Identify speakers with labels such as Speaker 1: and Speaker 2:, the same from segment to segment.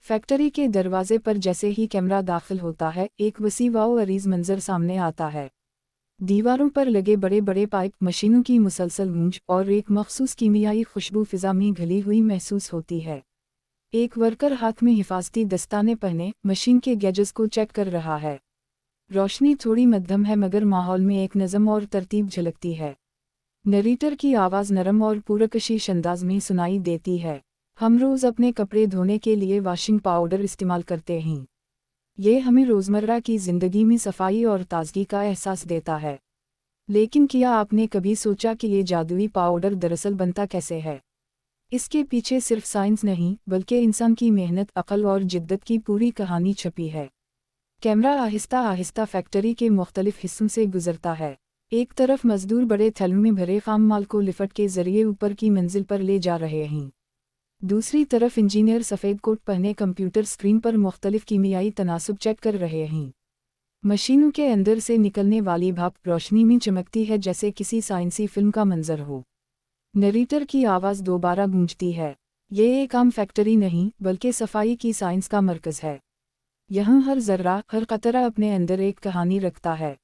Speaker 1: Factory के दरवाजे पर जैसे ही कैमरा दाखिल होता है, एक वसी व अरीज मंजर सामने आता है। दीवारों पर लगे बड़े बड़े पाइप, मशीनों की मुसलसल गूंज और एक मखसूस कीमियाई खुशबू फिजा में घली हुई महसूस होती है। एक वर्कर हाथ में हिफाजती दस्ताने पहने मशीन के गैजेट्स को चेक कर रहा है। रोशनी थोड़ी मध्यम है मगर माहौल में एक नज़म और तरतीब झलकती है। नरेटर की आवाज़ नरम और पुरकशिश अंदाज में सुनाई देती है। हम रोज़ अपने कपड़े धोने के लिए वॉशिंग पाउडर इस्तेमाल करते हैं। ये हमें रोज़मर्रा की ज़िंदगी में सफाई और ताजगी का एहसास देता है। लेकिन क्या आपने कभी सोचा कि ये जादुई पाउडर दरअसल बनता कैसे है? इसके पीछे सिर्फ साइंस नहीं बल्कि इंसान की मेहनत, अक्ल और जिद्दत की पूरी कहानी छपी है। कैमरा आहिस्ता आहिस्ता फैक्ट्री के मुख्तलिफ हिस्सों से गुजरता है। एक तरफ मजदूर बड़े थैलों में भरे खाम माल को लिफ्ट के जरिए ऊपर की मंजिल पर ले जा रहे हैं। दूसरी तरफ इंजीनियर सफ़ेद कोट पहने कंप्यूटर स्क्रीन पर मुख्तलिफ कीमियाई तनासुब चेक कर रहे हैं। मशीनों के अंदर से निकलने वाली भाप रोशनी में चमकती है जैसे किसी साइंसी फिल्म का मंजर हो। नरेटर की आवाज़ दोबारा गूंजती है। ये एक आम फैक्ट्री नहीं बल्कि सफाई की साइंस का मरकज़ है। यहाँ हर ज़र्रा, हर कतरा अपने अंदर एक कहानी रखता है।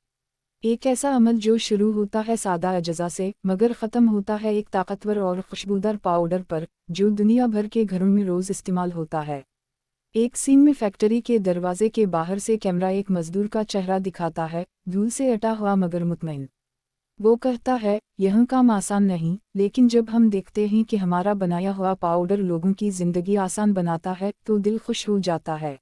Speaker 1: एक ऐसा अमल जो शुरू होता है सादा अजज़ा से मगर ख़त्म होता है एक ताकतवर और खुशबूदार पाउडर पर जो दुनिया भर के घरों में रोज़ इस्तेमाल होता है। एक सीन में फैक्ट्री के दरवाजे के बाहर से कैमरा एक मजदूर का चेहरा दिखाता है, धूल से अटा हुआ मगर मुतमईन। वो कहता है, यह काम आसान नहीं, लेकिन जब हम देखते हैं कि हमारा बनाया हुआ पाउडर लोगों की ज़िंदगी आसान बनाता है तो दिल खुश हो जाता है।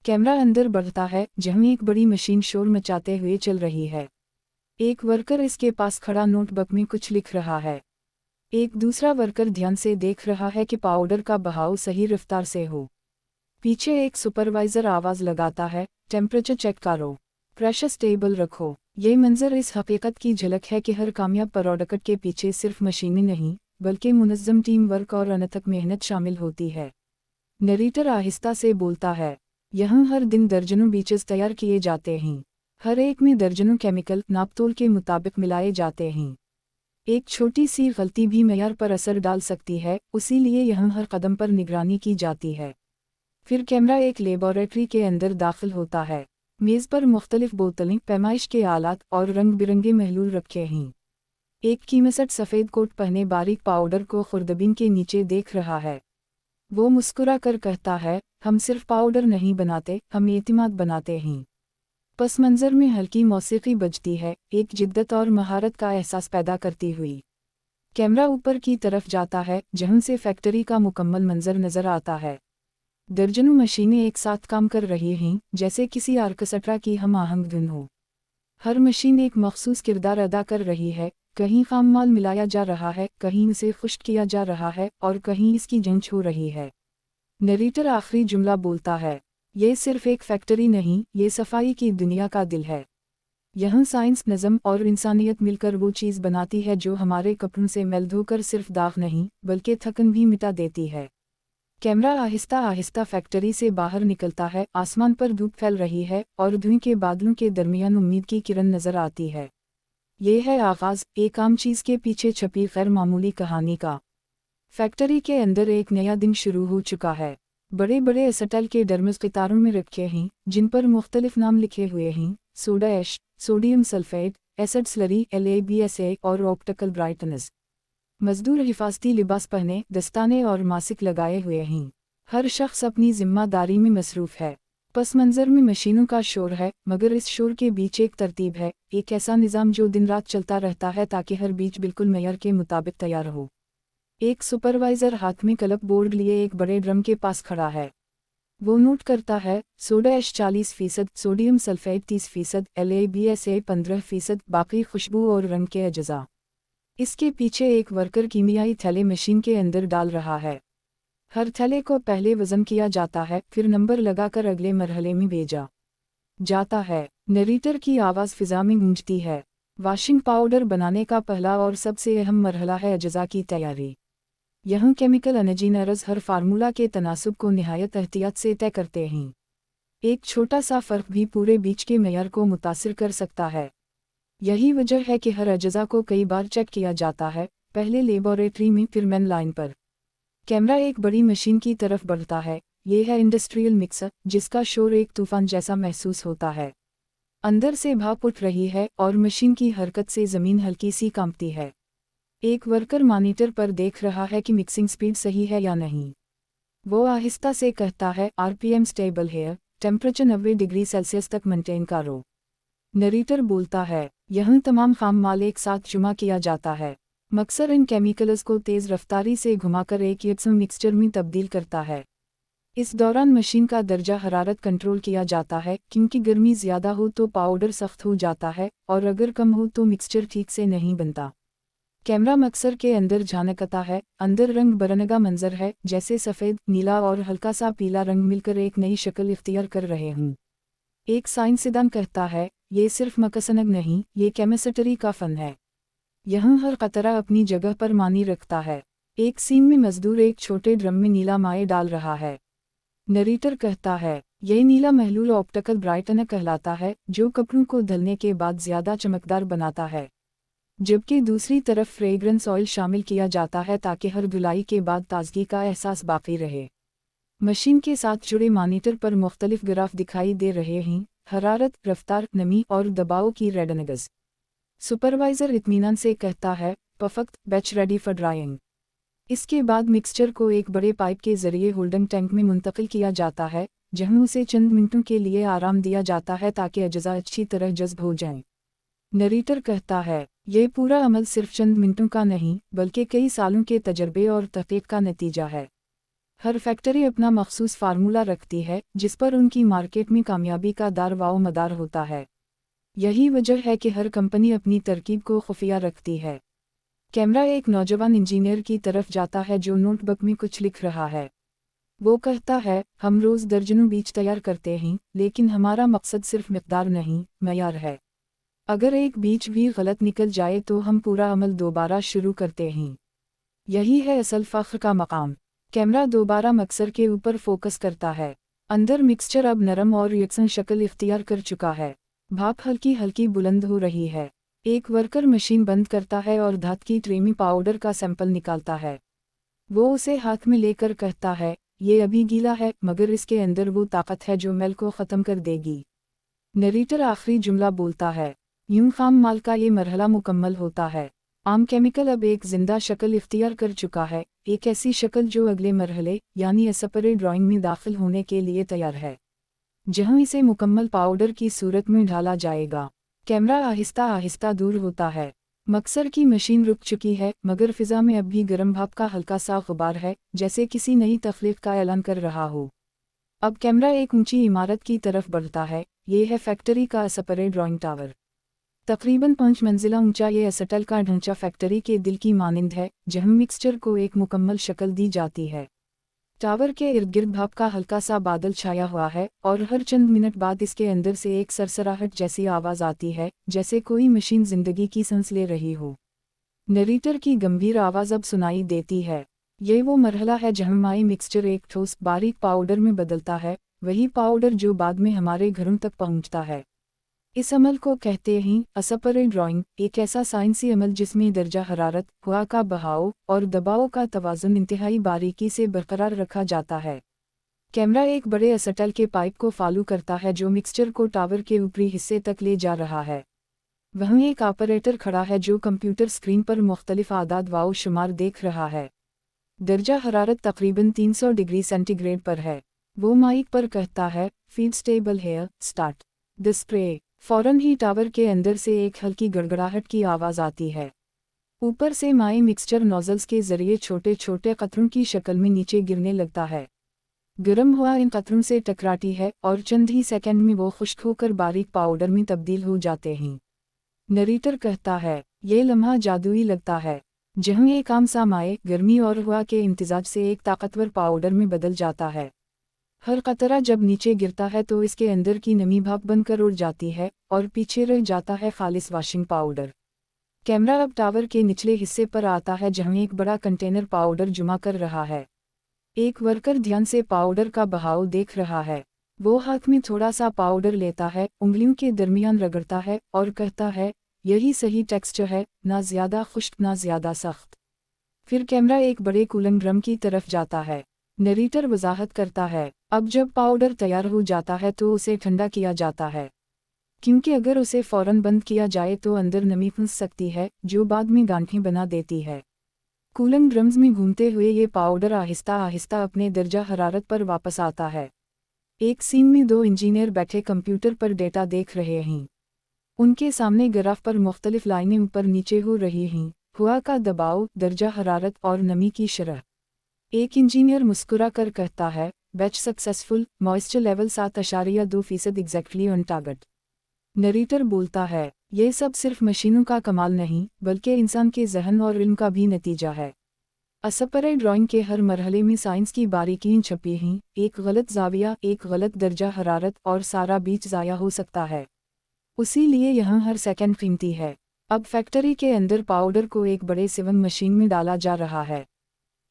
Speaker 1: कैमरा अंदर बढ़ता है जहाँ एक बड़ी मशीन शोर मचाते हुए चल रही है। एक वर्कर इसके पास खड़ा नोटबुक में कुछ लिख रहा है। एक दूसरा वर्कर ध्यान से देख रहा है कि पाउडर का बहाव सही रफ्तार से हो। पीछे एक सुपरवाइज़र आवाज़ लगाता है, टेम्परेचर चेक करो, प्रेशर स्टेबल रखो। ये मंजर इस हकीकत की झलक है कि हर कामयाब प्रोडक्ट के पीछे सिर्फ मशीनें नहीं बल्कि मुनज़्ज़म टीम वर्क और अनथक मेहनत शामिल होती है। नरेटर आहिस्ता से बोलता है, यहाँ हर दिन दर्जनों बीचेस तैयार किए जाते हैं। हर एक में दर्जनों केमिकल नापतोल के मुताबिक मिलाए जाते हैं। एक छोटी सी गलती भी मेयार पर असर डाल सकती है, इसीलिए यहाँ हर कदम पर निगरानी की जाती है। फिर कैमरा एक लेबॉरेटरी के अंदर दाखिल होता है। मेज़ पर मुख्तलिफ बोतलें, पैमाइश के आलात और रंग बिरंगे महलूल रखे हैं। एक कीमसट सफ़ेद कोट पहने बारीक पाउडर को खुर्दबीन के नीचे देख रहा है। वो मुस्कुरा कर कहता है, हम सिर्फ पाउडर नहीं बनाते, हम एतिमाद बनाते हैं। पस मंज़र में हल्की मौसीकी बजती है, एक जिद्दत और महारत का एहसास पैदा करती हुई। कैमरा ऊपर की तरफ जाता है जहाँ से फैक्ट्री का मुकम्मल मंजर नज़र आता है। दर्जनों मशीनें एक साथ काम कर रही हैं जैसे किसी आर्केस्ट्रा की हम आहंग धुन हो। हर मशीन एक मखसूस किरदार अदा कर रही है, कहीं खाम माल मिलाया जा रहा है, कहीं इसे खुश्क किया जा रहा है और कहीं इसकी जांच हो रही है। नरेटर आखिरी जुमला बोलता है, ये सिर्फ एक फैक्ट्री नहीं, ये सफाई की दुनिया का दिल है। यहाँ साइंस, नज़म और इंसानियत मिलकर वो चीज़ बनाती है जो हमारे कपड़ों से मैल धोकर सिर्फ दाग नहीं बल्कि थकन भी मिटा देती है। कैमरा आहिस्ता आहिस्ता फैक्ट्री से बाहर निकलता है। आसमान पर धूप फैल रही है और धुएं के बादलों के दरमियान उम्मीद की किरण नजर आती है। ये है आगाज़ एक आम चीज़ के पीछे छपी गैर मामूली कहानी का। फैक्ट्री के अंदर एक नया दिन शुरू हो चुका है। बड़े बड़े एसेटल के डरमस कतारों में रखे हैं जिन पर मुख्तलिफ नाम लिखे हुए हैं, soda ash, sodium sulphate, acid slurry, LABSA और ऑप्टिकल ब्राइटनेस। मजदूर हिफाजती लिबास पहने, दस्ताने और मासिक लगाए हुए हैं। हर शख्स अपनी जिम्मेदारी में मसरूफ़ है। पस मंज़र में मशीनों का शोर है मगर इस शोर के बीच एक तरतीब है, एक ऐसा निज़ाम जो दिन रात चलता रहता है ताकि हर बीच बिल्कुल मेयर के मुताबिक तैयार हो। एक सुपरवाइज़र हाथ में कलप बोर्ड लिए एक बड़े ड्रम के पास खड़ा है। वो नोट करता है, soda ash 40%, sodium sulphate 30%, LABSA 15%, बाकी खुशबू और रंग के अज्जा। इसके पीछे एक वर्कर कीमियाई थैले मशीन के अंदर डाल रहा है। हर थैले को पहले वज़न किया जाता है, फिर नंबर लगाकर अगले मरहले में भेजा जाता है। नरेटर की आवाज़ फिजा में गूंजती है। वॉशिंग पाउडर बनाने का पहला और सबसे अहम मरहला है अज्जा की तैयारी। यहाँ केमिकल इंजीनियर्स हर फार्मूला के तनासुब को निहायत एहतियात से तय करते हैं। एक छोटा सा फ़र्क भी पूरे बीच के मेयर को मुतासिर कर सकता है। यही वजह है कि हर अज्जा को कई बार चेक किया जाता है, पहले लेबॉरेटरी में फिर मेन लाइन पर। कैमरा एक बड़ी मशीन की तरफ बढ़ता है। یہ ہے انڈسٹریل مکسر جس کا شور ایک طوفان جیسا محسوس ہوتا ہے۔ اندر سے بھاپ اٹھ رہی ہے اور مشین کی حرکت سے زمین ہلکی سی کانپتی ہے۔ ایک ورکر مانیٹر پر دیکھ رہا ہے کہ مکسنگ سپیڈ صحیح ہے یا نہیں۔ وہ آہستہ سے کہتا ہے RPM سٹیبل ہے، ٹیمپریچر 90 ڈگری سیلسیس تک مینٹین کرو۔ نریٹر بولتا ہے، یہاں تمام خام مال ایک ساتھ جمع کیا جاتا ہے۔ مکسر ان کیمیکلز کو تیز رفتاری سے گھما کر ایک یکساں مکسچر میں تبدیل کرتا ہے۔ اس دوران مشین کا درجہ حرارت کنٹرول کیا جاتا ہے، کیونکہ گرمی زیادہ ہو تو پاؤڈر سخت ہو جاتا ہے اور اگر کم ہو تو مکسچر ٹھیک سے نہیں بنتا۔ کیمرہ مکسر کے اندر جھانکتا ہے، اندر رنگ برنگا منظر ہے، جیسے سفید، نیلا اور ہلکا سا پیلا رنگ مل کر ایک نئی شکل اختیار کر رہے ہوں۔ ایک سائنسدان کہتا ہے، یہ صرف مکسنگ نہیں، یہ کیمسٹری کا فن ہے۔ یہاں ہر قطرہ اپنی جگہ پر معنی رکھتا ہے۔ ایک سین میں مزدور ایک چھوٹے ڈرم میں نیلا مائع ڈال رہا ہے۔ نریٹر کہتا ہے، یہ نیلا محلول آپٹیکل برائٹنر کہلاتا ہے، جو کپڑوں کو دھلنے کے بعد زیادہ چمکدار بناتا ہے، جبکہ دوسری طرف فریگرنس آئل شامل کیا جاتا ہے تاکہ ہر دھلائی کے بعد تازگی کا احساس باقی رہے۔ مشین کے ساتھ جڑے مانیٹر پر مختلف گراف دکھائی دے رہے ہیں، حرارت، رفتار، نمی اور دباؤ کی ریڈنگز۔ سپروائزر اطمینان سے کہتا ہے، perfect, batch ready for drawing. اس کے بعد مکسچر کو ایک بڑے پائپ کے ذریعے ہولڈنگ ٹینک میں منتقل کیا جاتا ہے، جہاں اسے چند منٹوں کے لیے آرام دیا جاتا ہے تاکہ اجزاء اچھی طرح جذب ہو جائیں۔ نریٹر کہتا ہے، یہ پورا عمل صرف چند منٹوں کا نہیں، بلکہ کئی سالوں کے تجربے اور تحقیق کا نتیجہ ہے۔ ہر فیکٹری اپنا مخصوص فارمولہ رکھتی ہے، جس پر ان کی مارکیٹ میں کامیابی کا دار و مدار ہوتا ہے۔ یہی وجہ ہے کہ ہر کمپنی اپنی ترکیب کو خفیہ رکھتی ہے۔ کیمرہ ایک نوجوان انجینئر کی طرف جاتا ہے جو نوٹ بک میں کچھ لکھ رہا ہے۔ وہ کہتا ہے، ہم روز درجنوں بیج تیار کرتے ہیں، لیکن ہمارا مقصد صرف مقدار نہیں، معیار ہے۔ اگر ایک بیج بھی غلط نکل جائے تو ہم پورا عمل دوبارہ شروع کرتے ہیں۔ یہی ہے اصل فخر کا مقام۔ کیمرہ دوبارہ مکسر کے اوپر فوکس کرتا ہے۔ اندر مکسچر اب نرم اور یکساں شکل اختیار کر چکا ہے۔ بھاپ ہلکی ہلکی بلند ہو رہی ہے۔ ایک ورکر مشین بند کرتا ہے اور دھات کی ٹرے میں پاؤڈر کا سیمپل نکالتا ہے۔ وہ اسے ہاتھ میں لے کر کہتا ہے، یہ ابھی گیلا ہے، مگر اس کے اندر وہ طاقت ہے جو میل کو ختم کر دے گی۔ نریٹر آخری جملہ بولتا ہے، یوں خام مال کا یہ مرحلہ مکمل ہوتا ہے۔ عام کیمیکل اب ایک زندہ شکل اختیار کر چکا ہے، ایک ایسی شکل جو اگلے مرحلے یعنی اسپرے ڈرائنگ میں داخل ہونے کے لیے تیار ہے، جہاں اسے مکمل پاؤڈر کی صورت میں ڈھالا جائے گا۔ کیمرہ آہستہ آہستہ دور ہوتا ہے۔ مکسر کی مشین رک چکی ہے، مگر فضا میں اب بھی گرم بھاپ کا ہلکا سا غبار ہے، جیسے کسی نئی تخلیق کا اعلان کر رہا ہو۔ اب کیمرہ ایک اونچی عمارت کی طرف بڑھتا ہے، یہ ہے فیکٹری کا اسپرے ڈرائنگ ٹاور۔ تقریباً 5 منزلہ اونچا یہ اسٹل کا ڈھانچہ فیکٹری کے دل کی مانند ہے، جہاں مکسچر کو ایک مکمل شکل دی جاتی ہے۔ ٹاور کے ارد گرد بھاپ کا ہلکا سا بادل چھایا ہوا ہے، اور ہر چند منٹ بعد اس کے اندر سے ایک سرسراہٹ جیسی آواز آتی ہے، جیسے کوئی مشین زندگی کی سانس لے رہی ہو۔ نریٹر کی گمبھیر آواز اب سنائی دیتی ہے۔ یہ وہ مرحلہ ہے جہاں مائع مکسچر ایک ٹھوس، باریک پاؤڈر میں بدلتا ہے، وہی پاؤڈر جو بعد میں ہمارے گھروں تک پہنچتا ہے۔ اس عمل کو کہتے ہیں اسپرے ڈرائنگ، ایک ایسا سائنسی عمل جس میں درجہ حرارت، ہوا کا بہاؤ اور دباؤ کا توازن انتہائی باریکی سے برقرار رکھا جاتا ہے۔ کیمرہ ایک بڑے اسٹل کے پائپ کو فالو کرتا ہے جو مکسچر کو ٹاور کے اوپری حصے تک لے جا رہا ہے۔ وہیں ایک آپریٹر کھڑا ہے جو کمپیوٹر سکرین پر مختلف اعداد و شمار دیکھ رہا ہے۔ درجہ حرارت تقریباً 300 ڈگری سینٹی گریڈ پر ہے۔ وہ مائک پر کہتا ہے، فیڈ سٹیبل ہے، سٹارٹ دی اسپرے۔ فوراً ہی ٹاور کے اندر سے ایک ہلکی گڑگڑاہٹ کی آواز آتی ہے۔ اوپر سے مائع مکسچر نوزلز کے ذریعے چھوٹے چھوٹے قطروں کی شکل میں نیچے گرنے لگتا ہے۔ گرم ہوا ان قطروں سے ٹکراتی ہے اور چند ہی سیکنڈ میں وہ خشک ہو کر باریک پاؤڈر میں تبدیل ہو جاتے ہیں۔ نریٹر کہتا ہے، یہ لمحہ جادوئی لگتا ہے، جہاں ایک عام سا مائع، گرمی اور ہوا کے امتزاج سے ایک طاقتور پاؤڈر میں بدل جاتا ہے۔ ہر قطرہ جب نیچے گرتا ہے تو اس کے اندر کی نمی بھاپ بن کر اڑ جاتی ہے اور پیچھے رہ جاتا ہے خالص واشنگ پاؤڈر۔ کیمرہ اب ٹاور کے نچلے حصے پر آتا ہے جہاں ایک بڑا کنٹینر پاؤڈر جمع کر رہا ہے۔ ایک ورکر دھیان سے پاؤڈر کا بہاؤ دیکھ رہا ہے۔ وہ ہاتھ میں تھوڑا سا پاؤڈر لیتا ہے، انگلیوں کے درمیان رگڑتا ہے اور کہتا ہے، یہی صحیح ٹیکسچر ہے، نہ زیادہ خشک نہ زیادہ سخت۔ پھر کیمرہ ایک بڑے کولنگ ڈرم کی طرف جاتا ہے۔ नरेटर वजाहत करता है, अब जब पाउडर तैयार हो जाता है तो उसे ठंडा किया जाता है, क्योंकि अगर उसे फौरन बंद किया जाए तो अंदर नमी फंस सकती है जो बाद में गांठें बना देती है। कूलिंग ड्रम्स में घूमते हुए ये पाउडर आहिस्ता आहिस्ता अपने दर्जा हरारत पर वापस आता है। एक सीन में दो इंजीनियर बैठे कंप्यूटर पर डेटा देख रहे हैं। उनके सामने ग्राफ पर मुख्तलिफ लाइनें ऊपर नीचे हो रही हैं, हवा का दबाव, दर्जा हरारत और नमी की शरह। एक इंजीनियर मुस्कुरा कर कहता है, batch successful, moisture level 7.2% exactly on target. Narrator बोलता है, ये सब सिर्फ मशीनों का कमाल नहीं बल्कि इंसान के जहन और इल्म का भी नतीजा है। असपरे ड्राइंग के हर मरहले में साइंस की बारीकियां छपी हैं, एक गलत जाविया, एक गलत दर्जा हरारत और सारा बीच ज़ाया हो सकता है। उसी लिए यहाँ हर सेकंड कीमती है। अब फैक्ट्री के अंदर पाउडर को एक बड़े सीविंग मशीन में डाला जा रहा है।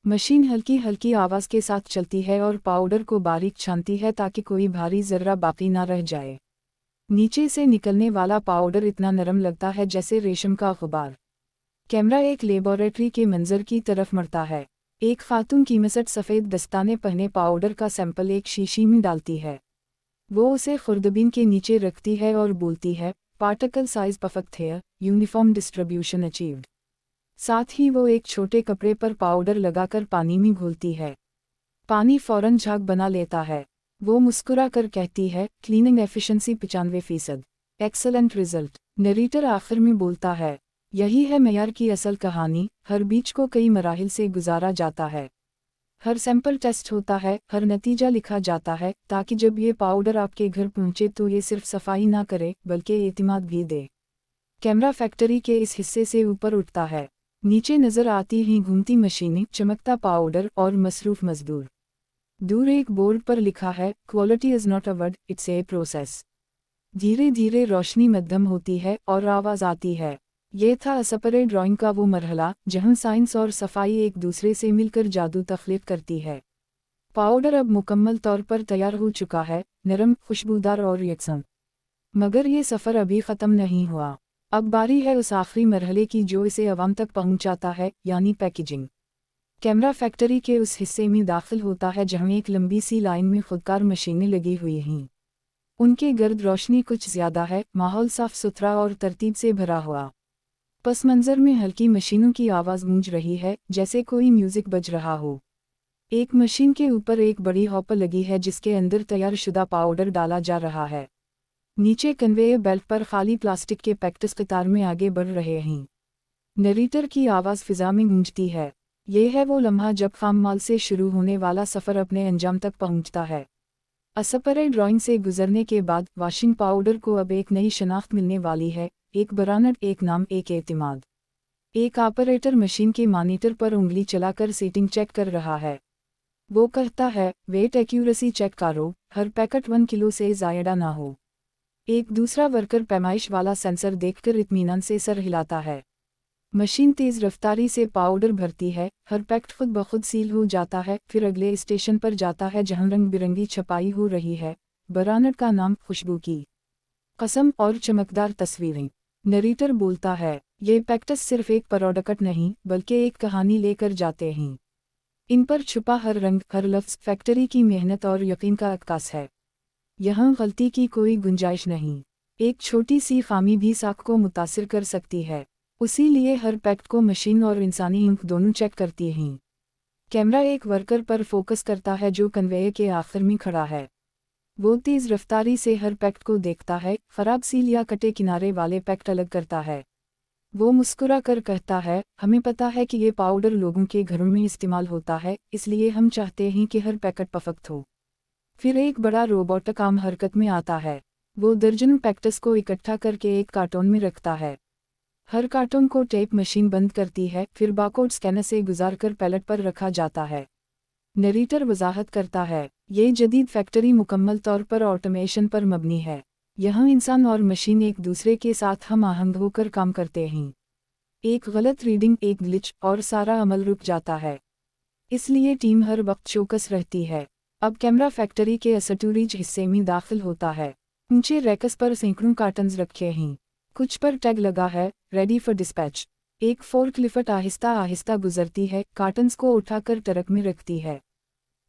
Speaker 1: मशीन हल्की हल्की आवाज़ के साथ चलती है और पाउडर को बारीक छानती है ताकि कोई भारी जर्रा बाकी ना रह जाए। नीचे से निकलने वाला पाउडर इतना नरम लगता है जैसे रेशम का गुबार। कैमरा एक लेबोरेटरी के मंजर की तरफ मड़ता है। एक खातून कीमसट सफ़ेद दस्ताने पहने पाउडर का सैंपल एक शीशी में डालती है। वो उसे खुर्दबीन के नीचे रखती है और बोलती है, पार्टिकल साइज परफेक्ट है, यूनिफॉर्म डिस्ट्रीब्यूशन अचीव्ड। साथ ही वो एक छोटे कपड़े पर पाउडर लगाकर पानी में घोलती है। पानी फौरन झाग बना लेता है। वो मुस्कुरा कर कहती है, cleaning efficiency 95%, excellent result. Narrator आखिर में बोलता है, यही है मेयार की असल कहानी। हर बीच को कई मराहिल से गुजारा जाता है, हर सैंपल टेस्ट होता है, हर नतीजा लिखा जाता है, ताकि जब ये पाउडर आपके घर पहुंचे तो ये सिर्फ सफाई ना करे बल्कि एतिमाद भी दे। कैमरा फैक्ट्री के इस हिस्से से ऊपर उठता है। नीचे नजर आती हैं घूमती मशीनें, चमकता पाउडर और मसरूफ मजदूर। दूर एक बोर्ड पर लिखा है, quality is not a word, it's a process. धीरे धीरे रोशनी मध्यम होती है और आवाज़ आती है। ये था असपरे ड्राइंग का वो मरहला जहां साइंस और सफाई एक दूसरे से मिलकर जादू तख्लीक करती है। पाउडर अब मुकम्मल तौर पर तैयार हो चुका है, नरम, खुशबूदार और यकसम। मगर ये सफ़र अभी ख़त्म नहीं हुआ। अब बारी है उस आखिरी मरहले की जो इसे अवाम तक पहुंचाता है, यानी पैकेजिंग। कैमरा फैक्ट्री के उस हिस्से में दाखिल होता है जहां एक लंबी सी लाइन में खुदकार मशीनें लगी हुई हैं। उनके गर्द रोशनी कुछ ज़्यादा है, माहौल साफ सुथरा और तरतीब से भरा हुआ। पस मंज़र में हल्की मशीनों की आवाज़ गूंज रही है, जैसे कोई म्यूज़िक बज रहा हो। एक मशीन के ऊपर एक बड़ी हॉपर लगी है जिसके अंदर तैयार शुदा पाउडर डाला जा रहा है। नीचे कन्वेयर बेल्ट पर खाली प्लास्टिक के पैकेट्स कतार में आगे बढ़ रहे हैं। नरेटर की आवाज़ फिजा में गूंजती है। ये है वो लम्हा जब खाम माल से शुरू होने वाला सफ़र अपने अंजाम तक पहुंचता है। असपरे ड्राइंग से गुजरने के बाद वाशिंग पाउडर को अब एक नई शनाख्त मिलने वाली है, एक ब्रांड, एक नाम, एक एतिमाद। एक ऑपरेटर मशीन के मॉनिटर पर उंगली चलाकर सेटिंग चेक कर रहा है। वो कहता है, वेट एक्यूरेसी चेक करो, हर पैकेट 1 किलो से ज़्यादा ना हो। एक दूसरा वर्कर पैमाइश वाला सेंसर देखकर इत्मीनान से सर हिलाता है। मशीन तेज़ रफ्तारी से पाउडर भरती है, हर पैकेट खुद ब खुद सील हो जाता है, फिर अगले स्टेशन पर जाता है जहां रंग बिरंगी छपाई हो रही है। ब्रांड का नाम, खुशबू की कसम और चमकदार तस्वीरें। नरेटर बोलता है, ये पैकेट्स सिर्फ एक प्रोडक्ट नहीं बल्कि एक कहानी लेकर जाते हैं। इन पर छुपा हर रंग, हर लफ्ज़ फैक्ट्री की मेहनत और यकीन का अक्कास है। यहाँ गलती की कोई गुंजाइश नहीं। एक छोटी सी खामी भी साख को मुतासिर कर सकती है। उसी लिए हर पैकेट को मशीन और इंसानी इंक दोनों चेक करती हैं। कैमरा एक वर्कर पर फोकस करता है जो कन्वेयर के आखिर में खड़ा है। वो तेज़ रफ्तारी से हर पैकेट को देखता है, ख़राब सील या कटे किनारे वाले पैकेट अलग करता है। वो मुस्कुरा कर कहता है, हमें पता है कि ये पाउडर लोगों के घरों में इस्तेमाल होता है, इसलिए हम चाहते हैं कि हर पैकेट परफेक्ट हो। फिर एक बड़ा रोबोट काम हरकत में आता है। वो दर्जनों पैकेट्स को इकट्ठा करके एक कार्टून में रखता है। हर कार्टून को टेप मशीन बंद करती है, फिर बारकोड स्कैनर से गुजारकर पैलेट पर रखा जाता है। नरेटर वजाहत करता है, ये जदीद फैक्ट्री मुकम्मल तौर पर ऑटोमेशन पर मबनी है। यहाँ इंसान और मशीन एक दूसरे के साथ हम आहंग होकर काम करते हैं। एक गलत रीडिंग, एक ग्लिच और सारा अमल रुक जाता है। इसलिए टीम हर वक्त चौकस रहती है। अब कैमरा फैक्ट्री के स्टोरेज हिस्से में दाखिल होता है। ऊंचे रैकस पर सैकड़ों कार्टन्स रखे हैं। कुछ पर टैग लगा है, रेडी फॉर डिस्पैच। एक फोर्कलिफ्ट आहिस्ता आहिस्ता गुजरती है, कार्टन्स को उठाकर ट्रक में रखती है।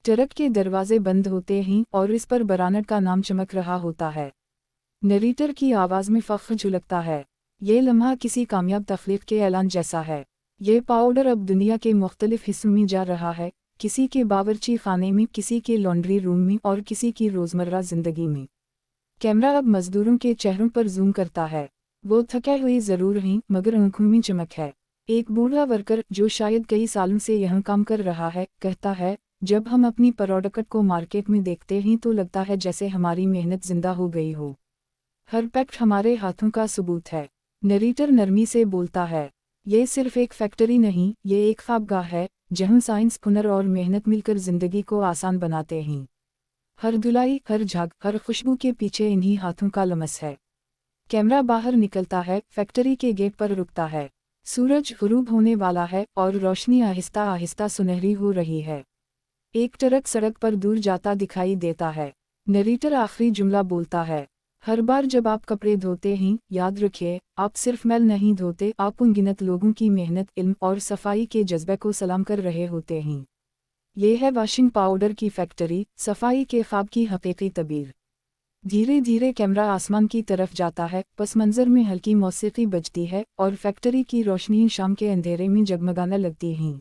Speaker 1: ट्रक के दरवाजे बंद होते हैं और इस पर बरानट का नाम चमक रहा होता है। नरेटर की आवाज़ में फ़ख्र झलकता है। ये लम्हा किसी कामयाब तख्लीक के ऐलान जैसा है। ये पाउडर अब दुनिया के मुख्तलिफ हिस्सों में जा रहा है, किसी के बावर्ची खाने में, किसी के लॉन्ड्री रूम में और किसी की रोज़मर्रा ज़िंदगी में। कैमरा अब मज़दूरों के चेहरों पर जूम करता है। वो थके हुए ज़रूर हैं, मगर आंखों में चमक है। एक बूढ़ा वर्कर जो शायद कई सालों से यहाँ काम कर रहा है, कहता है, जब हम अपनी प्रोडक्ट को मार्केट में देखते हैं तो लगता है जैसे हमारी मेहनत जिंदा हो गई हो। हर पैक्ट हमारे हाथों का सबूत है। नरेटर नरमी से बोलता है, ये सिर्फ एक फैक्ट्री नहीं, ये एक ख्वाबगाह है जहाँ साइंस, हुनर और मेहनत मिलकर जिंदगी को आसान बनाते हैं। हर धुलाई, हर झाग, हर खुशबू के पीछे इन्हीं हाथों का लमस है। कैमरा बाहर निकलता है, फैक्ट्री के गेट पर रुकता है। सूरज गुरूब होने वाला है और रोशनी आहिस्ता आहिस्ता सुनहरी हो रही है। एक ट्रक सड़क पर दूर जाता दिखाई देता है। नरेटर आखिरी जुमला बोलता है, हर बार जब आप कपड़े धोते हैं, याद रखिए, आप सिर्फ मैल नहीं धोते, आप अनगिनत लोगों की मेहनत, इल्म और सफाई के जज्बे को सलाम कर रहे होते हैं। ये है वॉशिंग पाउडर की फैक्ट्री, सफाई के ख्वाब की हकीकी तबीर। धीरे धीरे कैमरा आसमान की तरफ जाता है, पस मंजर में हल्की मौसीकी बजती है और फैक्ट्री की रोशनी शाम के अंधेरे में जगमगाने लगती हैं।